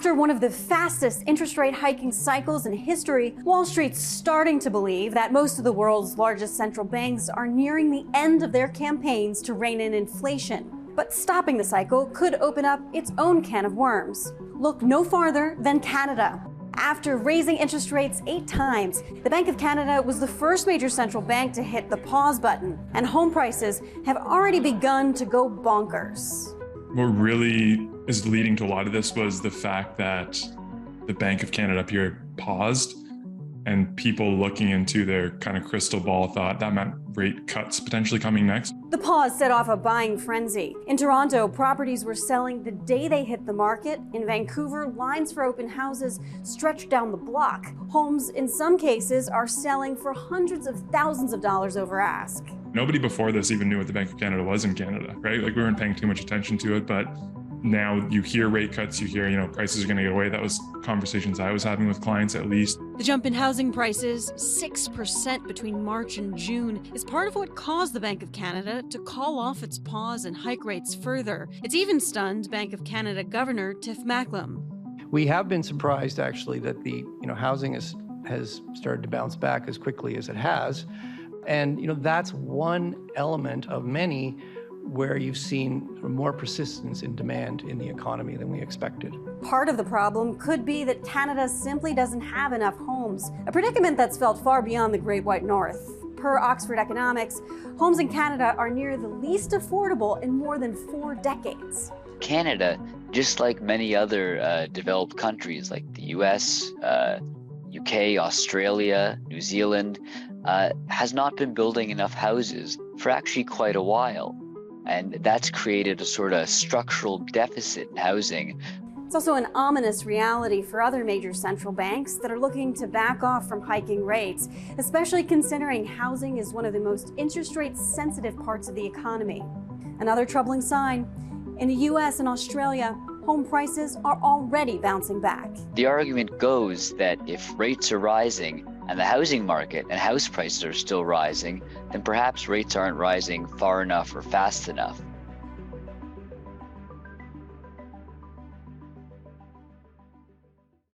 After one of the fastest interest rate hiking cycles in history, Wall Street's starting to believe that most of the world's largest central banks are nearing the end of their campaigns to rein in inflation. But stopping the cycle could open up its own can of worms. Look no farther than Canada. After raising interest rates 8 times, the Bank of Canada was the first major central bank to hit the pause button, and home prices have already begun to go bonkers. What really is leading to a lot of this was the fact that the Bank of Canada up here paused, and people looking into their kind of crystal ball thought that meant rate cuts potentially coming next. The pause set off a buying frenzy. In Toronto, properties were selling the day they hit the market. In Vancouver, lines for open houses stretched down the block. Homes, in some cases, are selling for hundreds of thousands of dollars over ask. Nobody before this even knew what the Bank of Canada was in Canada, right? Like, we weren't paying too much attention to it, but now you hear rate cuts, you hear, prices are going to get away. That was conversations I was having with clients, at least. The jump in housing prices, 6% between March and June, is part of what caused the Bank of Canada to call off its pause and hike rates further. It's even stunned Bank of Canada Governor Tiff Macklem. We have been surprised, actually, that the housing has started to bounce back as quickly as it has. And that's one element of many where you've seen more persistence in demand in the economy than we expected. Part of the problem could be that Canada simply doesn't have enough homes, a predicament that's felt far beyond the Great White North. Per Oxford Economics, homes in Canada are near the least affordable in more than 4 decades. Canada, just like many other developed countries like the US, UK, Australia, New Zealand, has not been building enough houses for actually quite a while. And that's created a sort of structural deficit in housing. It's also an ominous reality for other major central banks that are looking to back off from hiking rates, especially considering housing is one of the most interest rate sensitive parts of the economy. Another troubling sign, in the US and Australia, home prices are already bouncing back. The argument goes that if rates are rising and the housing market and house prices are still rising, then perhaps rates aren't rising far enough or fast enough.